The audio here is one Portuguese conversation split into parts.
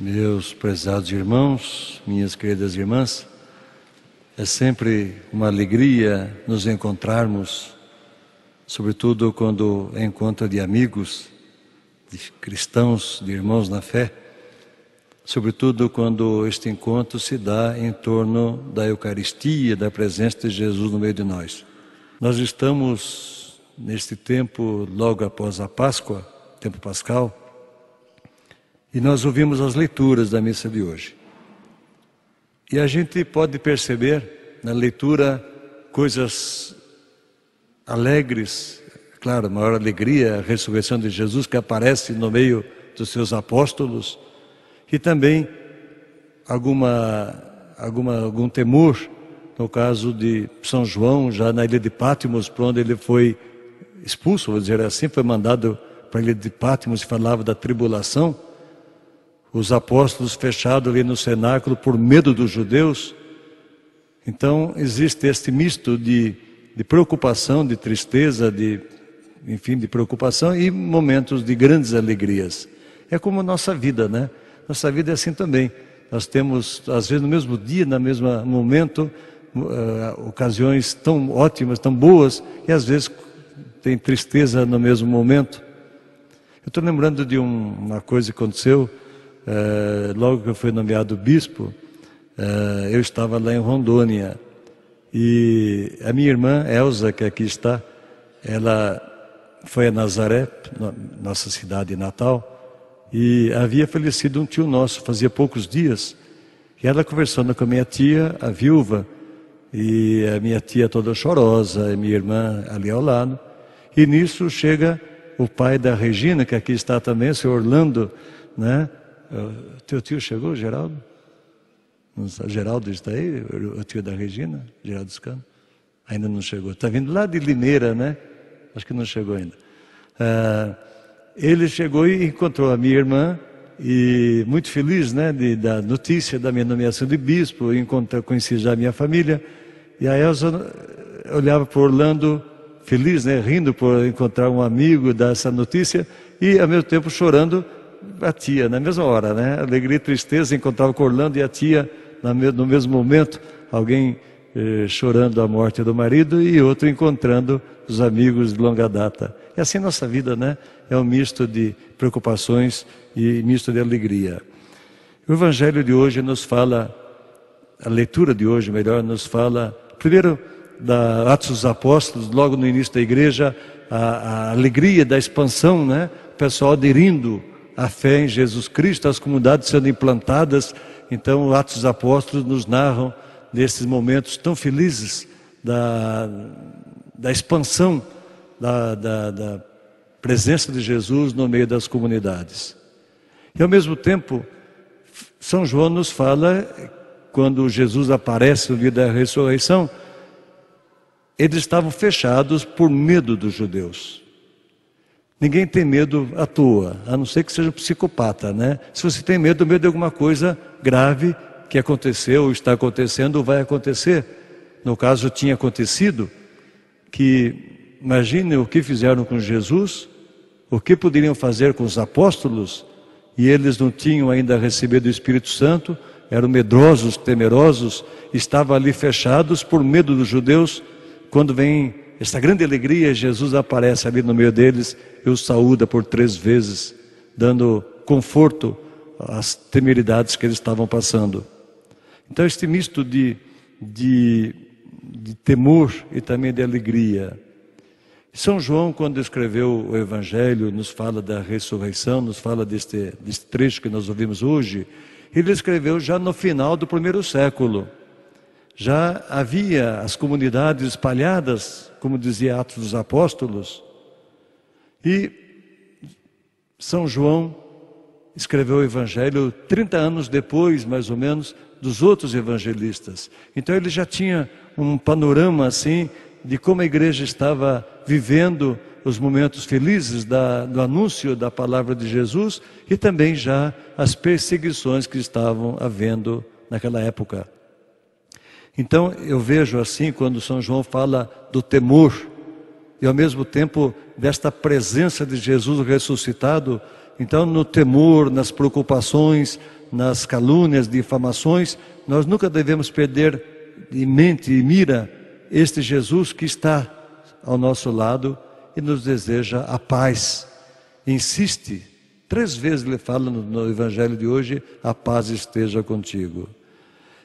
Meus prezados irmãos, minhas queridas irmãs, é sempre uma alegria nos encontrarmos, sobretudo quando é encontro de amigos, de cristãos, de irmãos na fé, sobretudo quando este encontro se dá em torno da Eucaristia, da presença de Jesus no meio de nós. Nós estamos neste tempo logo após a Páscoa, tempo pascal, e nós ouvimos as leituras da missa de hoje. E a gente pode perceber na leitura coisas alegres, claro, a maior alegria, a ressurreição de Jesus que aparece no meio dos seus apóstolos, e também algum temor, no caso de São João, já na ilha de Patmos, por onde ele foi expulso, vou dizer assim, foi mandado para a ilha de Patmos e falava da tribulação. Os apóstolos fechados ali no cenáculo por medo dos judeus. Então existe este misto de preocupação, de tristeza, de preocupação e momentos de grandes alegrias. É como a nossa vida, né? Nossa vida é assim também. Nós temos, às vezes no mesmo dia, no mesmo momento, ocasiões tão ótimas, tão boas, e às vezes tem tristeza no mesmo momento. Eu estou lembrando de uma coisa que aconteceu. Logo que eu fui nomeado bispo, eu estava lá em Rondônia e a minha irmã Elza, que aqui está, ela foi a Nazaré, nossa cidade natal, e havia falecido um tio nosso, fazia poucos dias, e ela conversando com a minha tia, a viúva, e a minha tia toda chorosa, a minha irmã ali ao lado, e nisso chega o pai da Regina, que aqui está também, o senhor Orlando, né? Teu tio chegou, Geraldo? Geraldo está aí? O tio da Regina? Geraldo Scano? Ainda não chegou. Está vindo lá de Limeira, né? Acho que não chegou ainda. Ele chegou e encontrou a minha irmã e muito feliz, né? Da notícia da minha nomeação de bispo. Conheci já a minha família. E a Elza olhava para Orlando feliz, né? Rindo por encontrar um amigo, dar essa notícia e ao mesmo tempo chorando a tia, na mesma hora, né? Alegria e tristeza, encontrava com Orlando e a tia no mesmo momento, alguém chorando a morte do marido e outro encontrando os amigos de longa data. É assim a nossa vida, né? É um misto de preocupações e misto de alegria. O Evangelho de hoje nos fala, a leitura de hoje, melhor, nos fala, primeiro, da Atos dos Apóstolos, logo no início da igreja, a alegria da expansão, né? O pessoal aderindo a fé em Jesus Cristo, as comunidades sendo implantadas. Então, os Atos dos Apóstolos nos narram nesses momentos tão felizes da expansão da presença de Jesus no meio das comunidades. E ao mesmo tempo, São João nos fala, quando Jesus aparece no dia da ressurreição, eles estavam fechados por medo dos judeus. Ninguém tem medo à toa, a não ser que seja um psicopata, né? Se você tem medo de alguma coisa grave que aconteceu, ou está acontecendo, ou vai acontecer. No caso, tinha acontecido que, imagine o que fizeram com Jesus, o que poderiam fazer com os apóstolos, e eles não tinham ainda recebido o Espírito Santo, eram medrosos, temerosos, estavam ali fechados por medo dos judeus. Quando vem esta grande alegria, Jesus aparece ali no meio deles e os saúda por 3 vezes, dando conforto às temeridades que eles estavam passando. Então este misto de temor e também de alegria. São João, quando escreveu o Evangelho, nos fala da ressurreição, nos fala deste trecho que nós ouvimos hoje. Ele escreveu já no final do 1º século. Já havia as comunidades espalhadas, como dizia Atos dos Apóstolos, e São João escreveu o Evangelho 30 anos depois, mais ou menos, dos outros evangelistas. Então ele já tinha um panorama assim de como a igreja estava vivendo os momentos felizes do anúncio da palavra de Jesus e também já as perseguições que estavam havendo naquela época. Então eu vejo assim, quando São João fala do temor e ao mesmo tempo desta presença de Jesus ressuscitado, Então, no temor, nas preocupações, nas calúnias, difamações, nós nunca devemos perder de mente e mira este Jesus que está ao nosso lado e nos deseja a paz. Insiste, 3 vezes ele fala no Evangelho de hoje: a paz esteja contigo.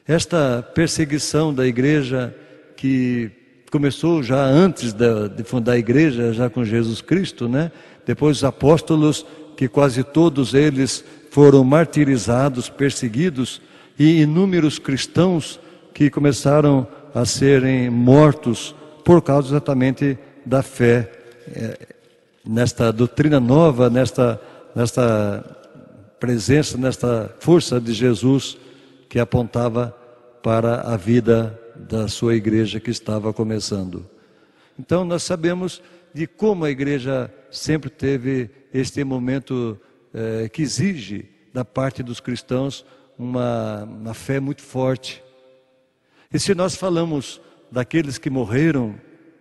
Esta perseguição da igreja, que começou já antes de fundar a igreja, já com Jesus Cristo, né? Depois os apóstolos, que quase todos eles foram martirizados, perseguidos, e inúmeros cristãos que começaram a serem mortos por causa exatamente da fé nesta doutrina nova, nesta presença, nesta força de Jesus que apontava para a vida da sua igreja que estava começando. Então nós sabemos de como a igreja sempre teve este momento que exige da parte dos cristãos uma fé muito forte. E se nós falamos daqueles que morreram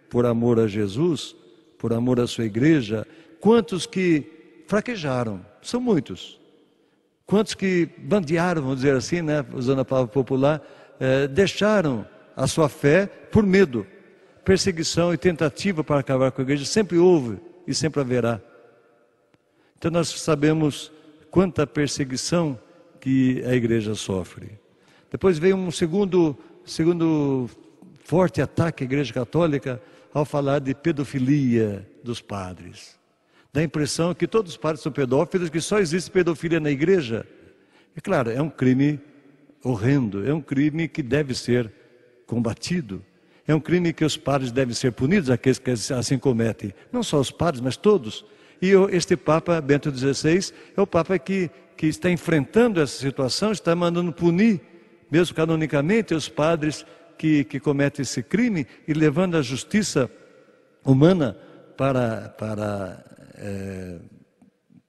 por amor a Jesus, por amor à sua igreja, quantos que fraquejaram? São muitos. Quantos que bandearam, vamos dizer assim, né, usando a palavra popular, deixaram a sua fé por medo. Perseguição e tentativa para acabar com a igreja sempre houve e sempre haverá. Então nós sabemos quanta perseguição que a igreja sofre. Depois veio um segundo forte ataque à igreja católica ao falar de pedofilia dos padres. Dá a impressão que todos os padres são pedófilos, que só existe pedofilia na igreja. É claro, é um crime horrendo, é um crime que deve ser combatido. É um crime que os padres devem ser punidos, aqueles que assim cometem. Não só os padres, mas todos. E este Papa Bento XVI é o Papa que está enfrentando essa situação, está mandando punir, mesmo canonicamente, os padres que cometem esse crime e levando a justiça humana para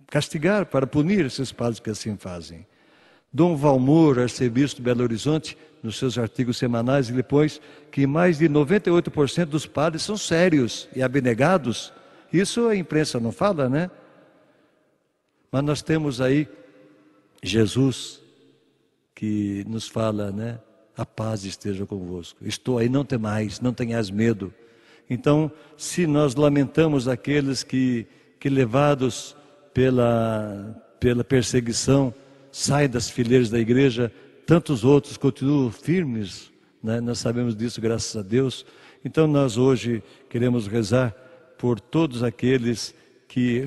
castigar, para punir esses padres que assim fazem. Dom Valmor, arcebispo de Belo Horizonte, nos seus artigos semanais, ele pôs que mais de 98% dos padres são sérios e abnegados. Isso a imprensa não fala, né? Mas nós temos aí Jesus que nos fala, né? A paz esteja convosco. Estou aí, não temais, não tenhas medo. Então, se nós lamentamos aqueles que levados pela perseguição, saem das fileiras da igreja, tantos outros continuam firmes, né? Nós sabemos disso, graças a Deus. Então nós hoje queremos rezar por todos aqueles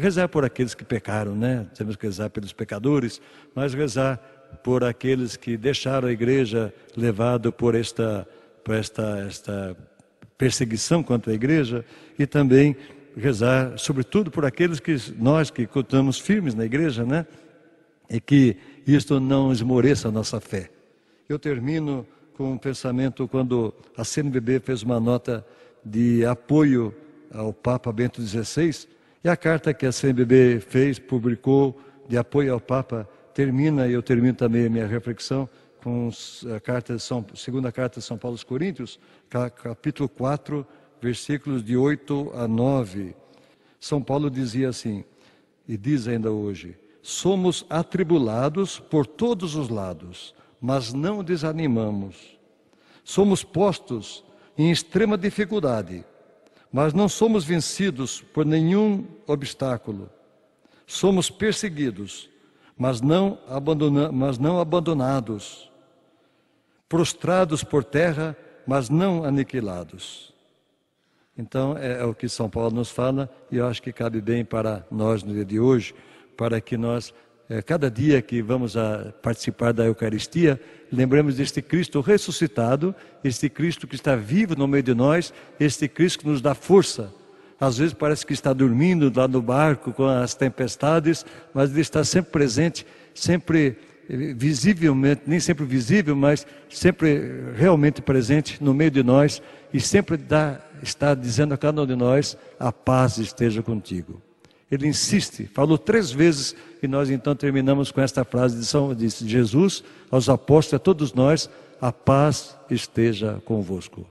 rezar por aqueles que pecaram, né? Temos que rezar pelos pecadores, mas rezar por aqueles que deixaram a igreja levado por esta perseguição contra a igreja, e também rezar sobretudo por aqueles nós que continuamos firmes na igreja, né? E que isto não esmoreça a nossa fé. Eu termino com um pensamento quando a CNBB fez uma nota de apoio ao Papa Bento XVI, e a carta que a CNBB publicou de apoio ao Papa, termina, e eu termino também a minha reflexão com a segunda carta de São Paulo aos Coríntios, capítulo 4, versículos de 8 a 9. São Paulo dizia assim, e diz ainda hoje: somos atribulados por todos os lados, mas não desanimamos. Somos postos em extrema dificuldade, mas não somos vencidos por nenhum obstáculo. Somos perseguidos, mas não abandonados. Prostrados por terra, mas não aniquilados. Então é o que São Paulo nos fala, e eu acho que cabe bem para nós no dia de hoje, para que nós, cada dia que vamos a participar da Eucaristia, lembremos deste Cristo ressuscitado, este Cristo que está vivo no meio de nós, este Cristo que nos dá força. Às vezes parece que está dormindo lá no barco com as tempestades, mas Ele está sempre presente, sempre visivelmente, nem sempre visível, mas sempre realmente presente no meio de nós, e sempre está dizendo a cada um de nós: a paz esteja contigo. Ele insiste, falou 3 vezes, e nós então terminamos com esta frase de Jesus aos apóstolos, a todos nós: a paz esteja convosco.